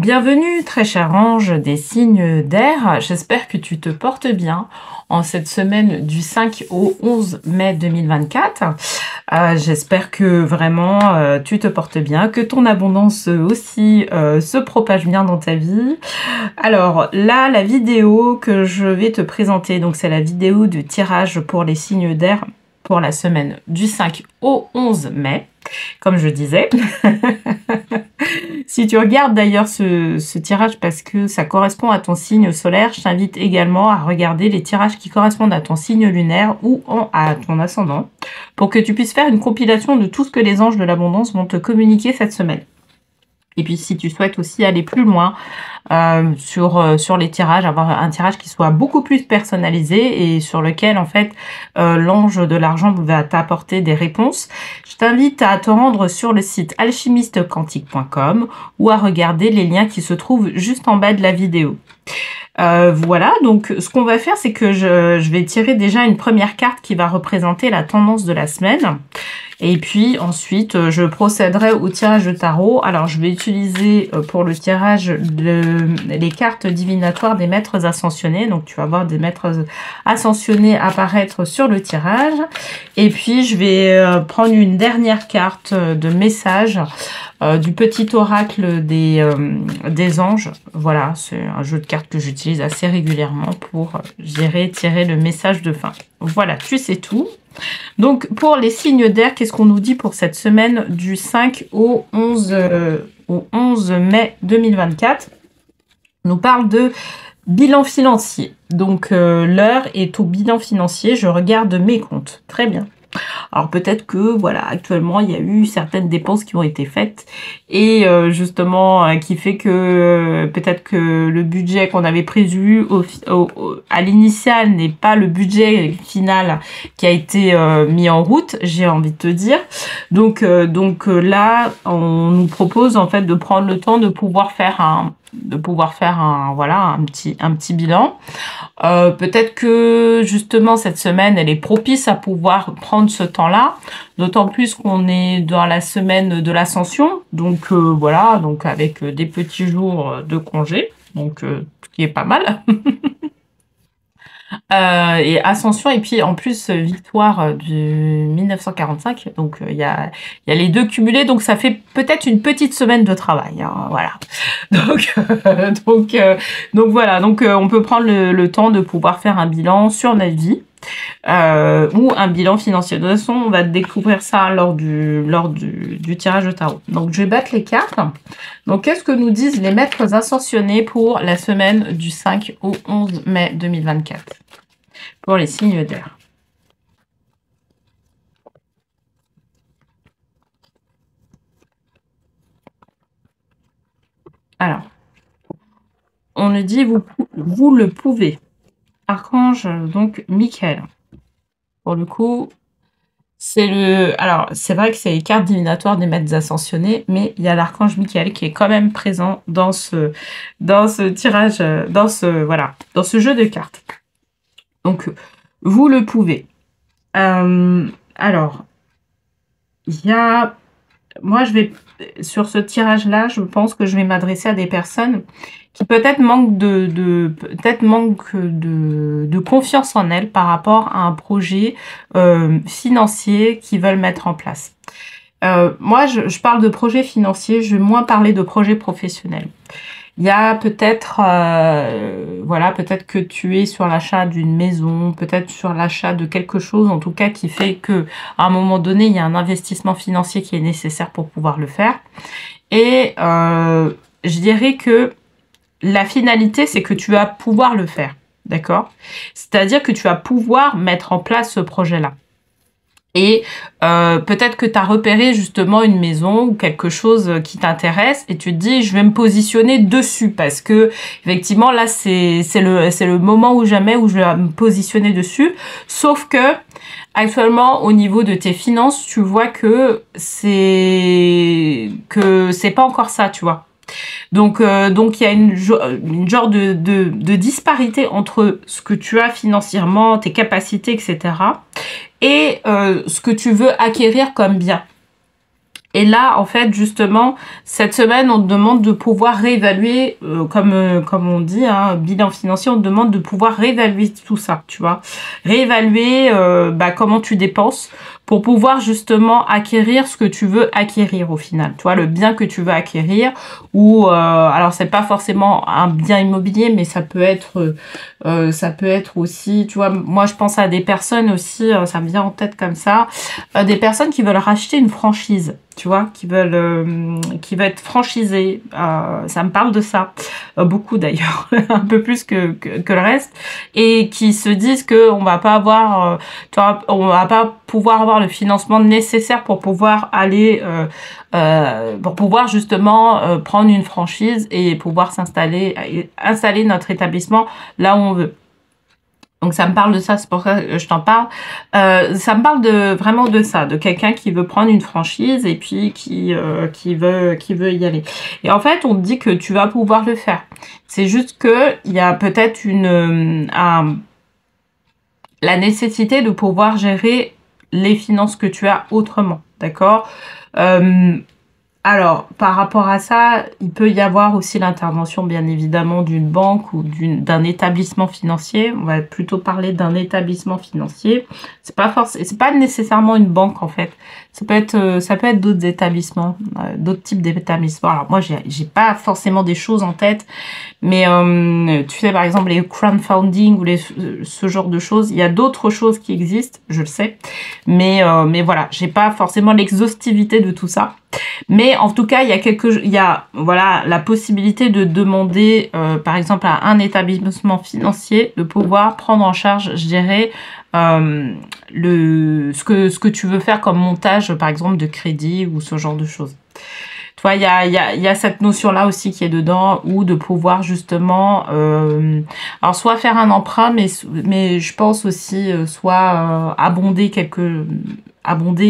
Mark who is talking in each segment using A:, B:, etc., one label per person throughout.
A: Bienvenue très cher ange des signes d'air, j'espère que tu te portes bien en cette semaine du 5 au 11 mai 2024. J'espère que vraiment tu te portes bien, que ton abondance aussi se propage bien dans ta vie. Alors là, la vidéo que je vais te présenter, donc c'est la vidéo du tirage pour les signes d'air pour la semaine du 5 au 11 mai, comme je disais. Si tu regardes d'ailleurs ce tirage parce que ça correspond à ton signe solaire, je t'invite également à regarder les tirages qui correspondent à ton signe lunaire ou à ton ascendant pour que tu puisses faire une compilation de tout ce que les anges de l'abondance vont te communiquer cette semaine. Et puis si tu souhaites aussi aller plus loin sur les tirages, avoir un tirage qui soit beaucoup plus personnalisé et sur lequel en fait l'ange de l'argent va t'apporter des réponses, je t'invite à te rendre sur le site alchimistequantique.com ou à regarder les liens qui se trouvent juste en bas de la vidéo. Voilà, donc ce qu'on va faire, c'est que je vais tirer déjà une première carte qui va représenter la tendance de la semaine. Et puis ensuite, je procéderai au tirage de tarot. Alors, je vais utiliser pour le tirage les cartes divinatoires des maîtres ascensionnés. Donc, tu vas voir des maîtres ascensionnés apparaître sur le tirage. Et puis, je vais prendre une dernière carte de message du petit oracle des anges. Voilà, c'est un jeu de cartes que j'utilise assez régulièrement pour tirer le message de fin. Voilà, tu sais tout. Donc, pour les signes d'air, qu'est-ce qu'on nous dit pour cette semaine du 5 au 11 mai 2024? On nous parle de bilan financier. Donc, l'heure est au bilan financier. Je regarde mes comptes. Très bien. Alors peut-être que voilà, actuellement il y a eu certaines dépenses qui ont été faites et justement qui fait que peut-être que le budget qu'on avait prévu à l'initial n'est pas le budget final qui a été mis en route, j'ai envie de te dire. Donc là on nous propose en fait de prendre le temps de pouvoir faire un petit bilan. Peut-être que justement cette semaine elle est propice à pouvoir prendre ce temps-là, d'autant plus qu'on est dans la semaine de l'ascension, donc voilà, donc avec des petits jours de congé, donc ce qui est pas mal. Et ascension et puis en plus victoire du 1945, donc il y a les deux cumulés, donc ça fait peut-être une petite semaine de travail, hein, voilà. Donc voilà, donc on peut prendre le temps de pouvoir faire un bilan sur notre vie ou un bilan financier. De toute façon, on va découvrir ça lors du tirage de tarot. Donc je vais battre les cartes. Donc qu'est-ce que nous disent les maîtres ascensionnés pour la semaine du 5 au 11 mai 2024 pour les signes d'air? Alors, on nous dit vous le pouvez. Archange, donc Michael. Pour le coup, alors, c'est vrai que c'est les cartes divinatoires des maîtres ascensionnés, mais il y a l'archange Michael qui est quand même présent dans ce tirage, dans ce jeu de cartes. Donc, vous le pouvez. Alors, moi, sur ce tirage-là, je pense que je vais m'adresser à des personnes qui peut-être manquent de confiance en elles par rapport à un projet financier qu'ils veulent mettre en place. Moi, je parle de projet financier, je vais moins parler de projet professionnel. Il y a peut-être, peut-être que tu es sur l'achat d'une maison, peut-être sur l'achat de quelque chose, en tout cas, qui fait que à un moment donné, il y a un investissement financier qui est nécessaire pour pouvoir le faire. Et je dirais que la finalité, c'est que tu vas pouvoir le faire, d'accord? C'est-à-dire que tu vas pouvoir mettre en place ce projet-là. Et peut-être que tu as repéré justement une maison ou quelque chose qui t'intéresse et tu te dis je vais me positionner dessus parce que effectivement là c'est le moment ou jamais où je vais me positionner dessus, sauf que actuellement au niveau de tes finances tu vois que c'est pas encore ça, tu vois. Donc il y a une genre de disparité entre ce que tu as financièrement, tes capacités, etc. et ce que tu veux acquérir comme bien. Et là, en fait, justement, cette semaine, on te demande de pouvoir réévaluer, comme on dit, hein, bilan financier, on te demande de pouvoir réévaluer tout ça, tu vois. Réévaluer comment tu dépenses pour pouvoir justement acquérir ce que tu veux acquérir au final. Tu vois, le bien que tu veux acquérir ou alors c'est pas forcément un bien immobilier, mais ça peut être aussi, tu vois, moi je pense à des personnes aussi, ça me vient en tête comme ça, des personnes qui veulent racheter une franchise, tu vois, qui veulent être franchisées. Ça me parle de ça, beaucoup d'ailleurs, un peu plus que le reste, et qui se disent que on va pas avoir, tu vois, on va pas pouvoir avoir le financement nécessaire pour pouvoir aller, pour pouvoir justement prendre une franchise et pouvoir installer notre établissement là où on veut. Donc ça me parle de ça, c'est pour ça que je t'en parle. Ça me parle vraiment de ça, de quelqu'un qui veut prendre une franchise et puis qui veut y aller. Et en fait, on te dit que tu vas pouvoir le faire. C'est juste que il y a peut-être la nécessité de pouvoir gérer les finances que tu as autrement, d'accord? Alors, par rapport à ça, il peut y avoir aussi l'intervention, bien évidemment, d'une banque ou d'un établissement financier. On va plutôt parler d'un établissement financier. C'est pas nécessairement une banque, en fait. Ça peut être d'autres établissements, d'autres types d'établissements. Alors, moi, j'ai pas forcément des choses en tête, mais tu sais, par exemple, les crowdfunding ou ce genre de choses, il y a d'autres choses qui existent, je le sais. Mais voilà, j'ai pas forcément l'exhaustivité de tout ça. Mais en tout cas, il y a voilà la possibilité de demander, par exemple, à un établissement financier de pouvoir prendre en charge, je dirais, ce que tu veux faire comme montage, par exemple, de crédit ou ce genre de choses. Tu vois, il y a cette notion-là aussi qui est dedans, ou de pouvoir justement, alors soit faire un emprunt, mais je pense aussi soit abonder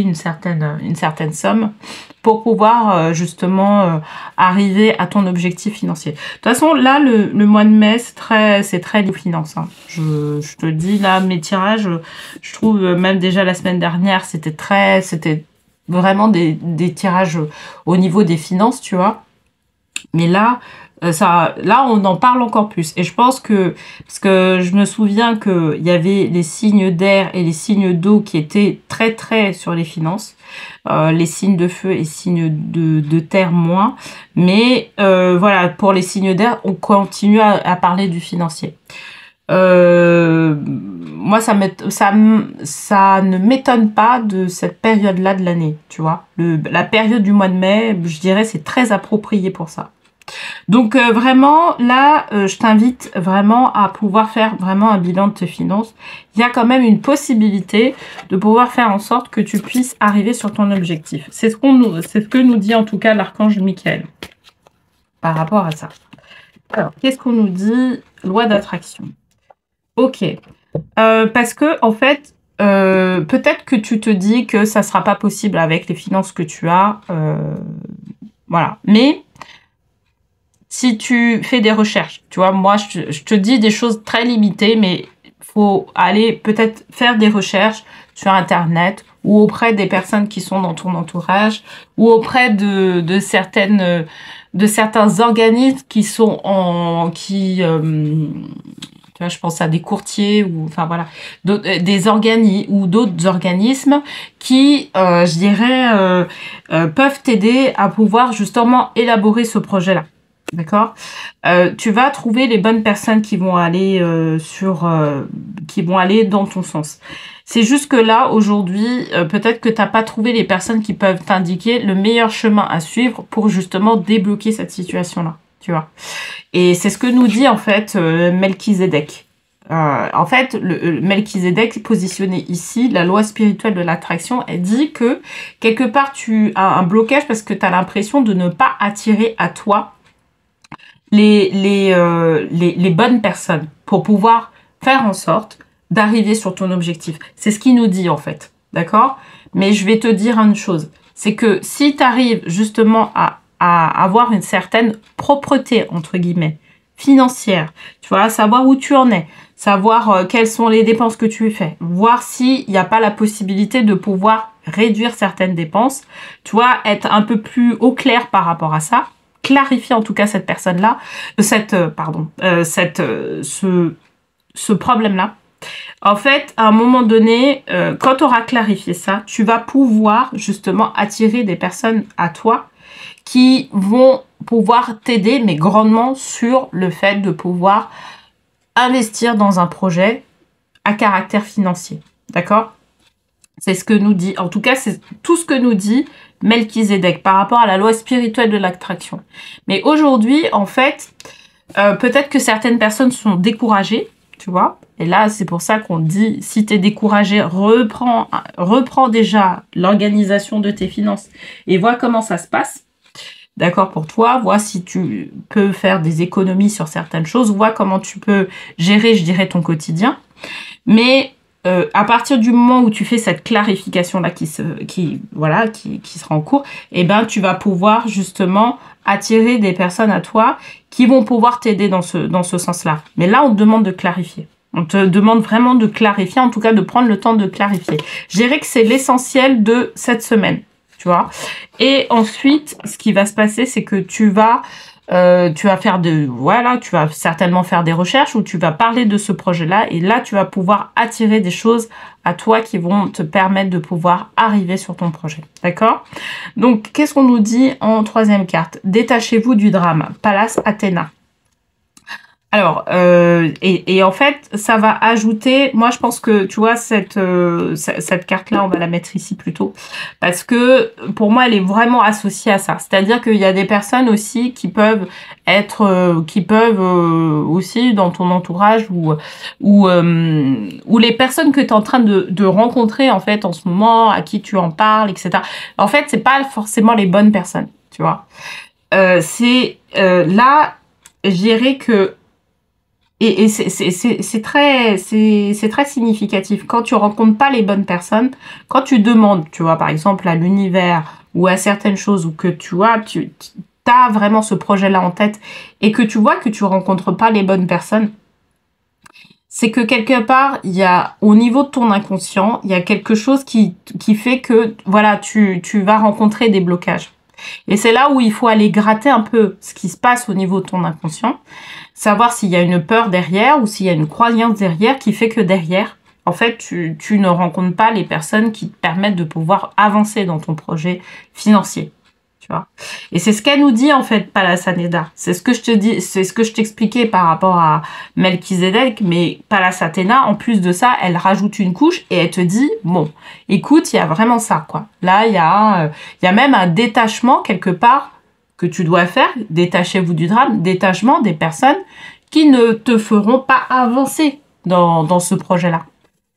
A: une certaine somme pour pouvoir justement arriver à ton objectif financier. De toute façon, là, le mois de mai, c'est très lié aux finances. Hein. Je te dis, là, mes tirages, je trouve, même déjà la semaine dernière, c'était vraiment des tirages au niveau des finances, tu vois. Mais là, là, on en parle encore plus. Et je pense parce que je me souviens qu'il y avait les signes d'air et les signes d'eau qui étaient très, très sur les finances. Les signes de feu et signes de terre moins. Mais voilà, pour les signes d'air, on continue à parler du financier. Moi, ça ne m'étonne pas de cette période-là de l'année, tu vois. La période du mois de mai, je dirais, c'est très approprié pour ça. Donc vraiment, là, je t'invite vraiment à pouvoir faire vraiment un bilan de tes finances. Il y a quand même une possibilité de pouvoir faire en sorte que tu puisses arriver sur ton objectif. C'est ce que nous dit en tout cas l'archange Michael par rapport à ça. Alors, qu'est-ce qu'on nous dit? Loi d'attraction. Ok. Parce que, en fait, peut-être que tu te dis que ça sera pas possible avec les finances que tu as. Voilà. Mais si tu fais des recherches, tu vois, moi, je te dis des choses très limitées, mais faut aller peut-être faire des recherches sur Internet ou auprès des personnes qui sont dans ton entourage ou auprès de certains organismes qui sont tu vois, je pense à des courtiers ou enfin voilà, des organismes ou d'autres organismes qui, je dirais, peuvent t'aider à pouvoir justement élaborer ce projet-là. D'accord. Tu vas trouver les bonnes personnes qui vont aller qui vont aller dans ton sens. C'est juste que là, aujourd'hui, peut-être que tu n'as pas trouvé les personnes qui peuvent t'indiquer le meilleur chemin à suivre pour justement débloquer cette situation-là. Tu vois. Et c'est ce que nous dit en fait Melchizedek. En fait, le Melchizedek positionné ici, la loi spirituelle de l'attraction, elle dit que quelque part tu as un blocage parce que tu as l'impression de ne pas attirer à toi les bonnes personnes pour pouvoir faire en sorte d'arriver sur ton objectif. C'est ce qu'il nous dit en fait, d'accord? Mais je vais te dire une chose, c'est que si tu arrives justement à avoir une certaine propreté, entre guillemets, financière, tu vois, savoir où tu en es, savoir quelles sont les dépenses que tu fais, voir s'il n'y a pas la possibilité de pouvoir réduire certaines dépenses, tu vois, être un peu plus au clair par rapport à ça, clarifier en tout cas cette personne-là, ce problème-là. En fait, à un moment donné, quand tu auras clarifié ça, tu vas pouvoir justement attirer des personnes à toi qui vont pouvoir t'aider, mais grandement sur le fait de pouvoir investir dans un projet à caractère financier. D'accord? C'est ce que nous dit, en tout cas, c'est tout ce que nous dit Melchizedek par rapport à la loi spirituelle de l'attraction. Mais aujourd'hui, en fait, peut-être que certaines personnes sont découragées, tu vois. Et là, c'est pour ça qu'on dit, si tu es découragé, reprends déjà l'organisation de tes finances et vois comment ça se passe. D'accord pour toi, vois si tu peux faire des économies sur certaines choses, vois comment tu peux gérer, je dirais, ton quotidien. Mais à partir du moment où tu fais cette clarification-là qui sera en cours, eh ben, tu vas pouvoir justement attirer des personnes à toi qui vont pouvoir t'aider dans ce sens-là. Mais là, on te demande de clarifier. On te demande vraiment de clarifier, en tout cas de prendre le temps de clarifier. Je dirais que c'est l'essentiel de cette semaine, tu vois. Et ensuite, ce qui va se passer, c'est que tu vas certainement faire des recherches où tu vas parler de ce projet-là et là, tu vas pouvoir attirer des choses à toi qui vont te permettre de pouvoir arriver sur ton projet. D'accord? Donc, qu'est-ce qu'on nous dit en troisième carte? Détachez-vous du drame. Pallas Athéna. Alors, et en fait, ça va ajouter, moi je pense que, tu vois, cette carte-là, on va la mettre ici plutôt, parce que pour moi, elle est vraiment associée à ça. C'est-à-dire qu'il y a des personnes aussi qui peuvent aussi dans ton entourage ou les personnes que tu es en train de rencontrer, en fait, en ce moment, à qui tu en parles, etc. En fait, c'est pas forcément les bonnes personnes, tu vois. Là, je dirais que et c'est très significatif. Quand tu rencontres pas les bonnes personnes, quand tu demandes, tu vois, par exemple, à l'univers ou à certaines choses, ou que tu vois, tu as vraiment ce projet-là en tête, et que tu vois que tu rencontres pas les bonnes personnes, c'est que quelque part, il y a, au niveau de ton inconscient, il y a quelque chose qui fait que, voilà, tu vas rencontrer des blocages. Et c'est là où il faut aller gratter un peu ce qui se passe au niveau de ton inconscient, savoir s'il y a une peur derrière ou s'il y a une croyance derrière qui fait que derrière, en fait, tu ne rencontres pas les personnes qui te permettent de pouvoir avancer dans ton projet financier. Tu vois. Et c'est ce qu'elle nous dit en fait, Pallas Athéna. C'est ce que je te dis, c'est ce que je t'expliquais par rapport à Melchizedek, mais Pallas Athéna, en plus de ça, elle rajoute une couche et elle te dit, bon, écoute, il y a vraiment ça, quoi. Là, il y a même un détachement quelque part que tu dois faire, détachez-vous du drame, détachement des personnes qui ne te feront pas avancer dans ce projet-là.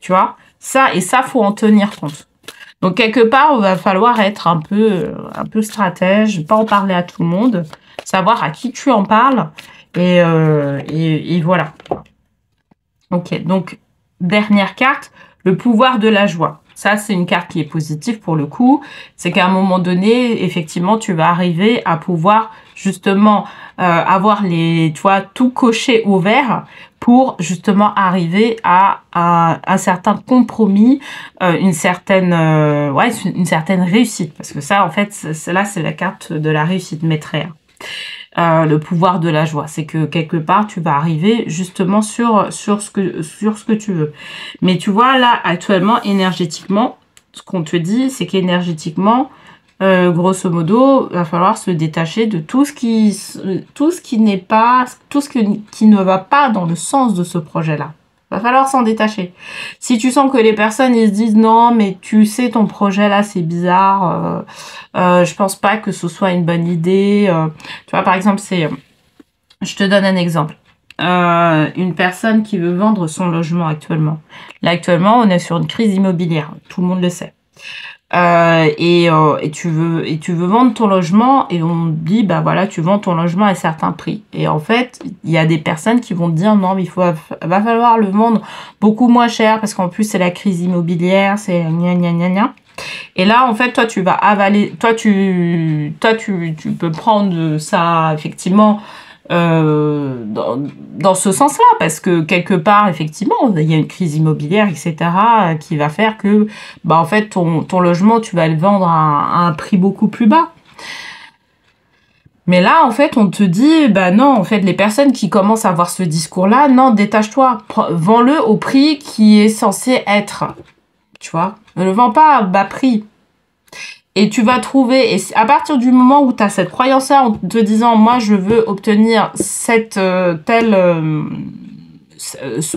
A: Tu vois, ça, faut en tenir compte. Donc, quelque part, il va falloir être un peu stratège, pas en parler à tout le monde, savoir à qui tu en parles, et voilà. Ok, donc, dernière carte, le pouvoir de la joie. Ça, c'est une carte qui est positive pour le coup. C'est qu'à un moment donné, effectivement, tu vas arriver à pouvoir justement avoir tout coché au vert pour justement arriver à un certain compromis, une certaine réussite. Parce que ça, en fait, c'est la carte de la réussite maîtresse. Le pouvoir de la joie, c'est que quelque part tu vas arriver justement sur ce que tu veux. Mais tu vois là actuellement énergétiquement, ce qu'on te dit, c'est qu'énergétiquement, grosso modo, va falloir se détacher de tout ce qui ne va pas dans le sens de ce projet-là. Va falloir s'en détacher. Si tu sens que les personnes ils se disent non mais tu sais ton projet là c'est bizarre, je pense pas que ce soit une bonne idée. Tu vois par exemple je te donne un exemple. Une personne qui veut vendre son logement actuellement. Là actuellement on est sur une crise immobilière, tout le monde le sait. Et tu veux vendre ton logement et on te dit bah voilà tu vends ton logement à un certain prix et en fait il y a des personnes qui vont te dire non mais va falloir le vendre beaucoup moins cher parce qu'en plus c'est la crise immobilière, c'est gna gna gna gna. Et là en fait toi tu peux prendre ça effectivement dans ce sens-là, parce que quelque part, effectivement, il y a une crise immobilière, etc., qui va faire que, bah, en fait, ton logement, tu vas le vendre à un prix beaucoup plus bas. Mais là, en fait, on te dit, bah non, en fait, les personnes qui commencent à avoir ce discours-là, non, détache-toi, vends-le au prix qui est censé être, tu vois. Ne le vends pas à bas prix. Et tu vas trouver, et à partir du moment où tu as cette croyance-là, en te disant, moi, je veux obtenir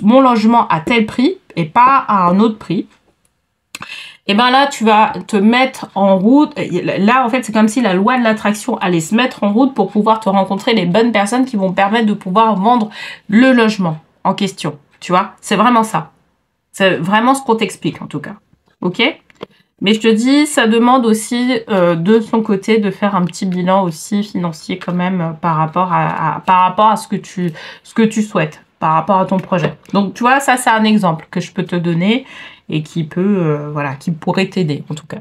A: mon logement à tel prix, et pas à un autre prix, et ben là, tu vas te mettre en route. Là, en fait, c'est comme si la loi de l'attraction allait se mettre en route pour pouvoir te rencontrer les bonnes personnes qui vont permettre de pouvoir vendre le logement en question. Tu vois, c'est vraiment ça. C'est vraiment ce qu'on t'explique, en tout cas. OK ? Mais je te dis, ça demande aussi de son côté de faire un petit bilan aussi financier quand même par rapport à ce que tu souhaites, par rapport à ton projet. Donc, tu vois, ça, c'est un exemple que je peux te donner et qui pourrait t'aider en tout cas.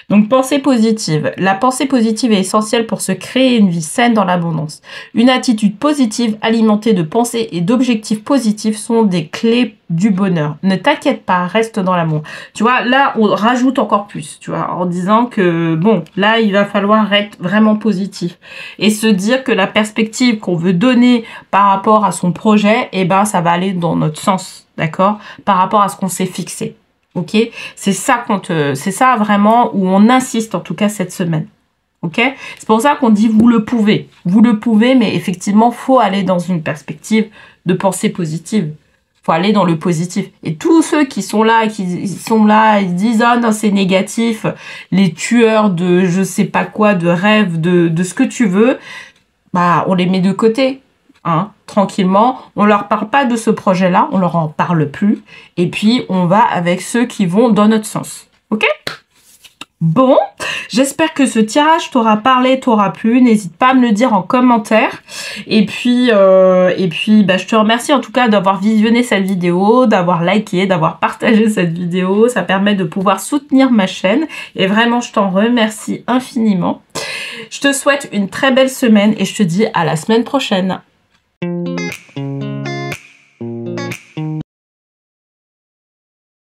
A: Donc, pensée positive. La pensée positive est essentielle pour se créer une vie saine dans l'abondance. Une attitude positive alimentée de pensées et d'objectifs positifs sont des clés du bonheur. Ne t'inquiète pas, reste dans l'amour. Tu vois, là, on rajoute encore plus, tu vois, en disant que, bon, là, il va falloir être vraiment positif et se dire que la perspective qu'on veut donner par rapport à son projet, eh ben, ça va aller dans notre sens, d'accord, par rapport à ce qu'on s'est fixé. Ok, c'est ça c'est ça vraiment où on insiste en tout cas cette semaine. Ok, c'est pour ça qu'on dit vous le pouvez, mais effectivement faut aller dans une perspective de pensée positive. Faut aller dans le positif. Et tous ceux qui sont là, ils disent ah non c'est négatif, les tueurs de je sais pas quoi, de rêves, de ce que tu veux, bah on les met de côté. Hein, tranquillement, on leur parle pas de ce projet-là, on leur en parle plus, et puis on va avec ceux qui vont dans notre sens. Ok ? Bon, j'espère que ce tirage t'aura parlé, t'aura plu. N'hésite pas à me le dire en commentaire. Et puis, je te remercie en tout cas d'avoir visionné cette vidéo, d'avoir liké, d'avoir partagé cette vidéo. Ça permet de pouvoir soutenir ma chaîne. Et vraiment, je t'en remercie infiniment. Je te souhaite une très belle semaine et je te dis à la semaine prochaine.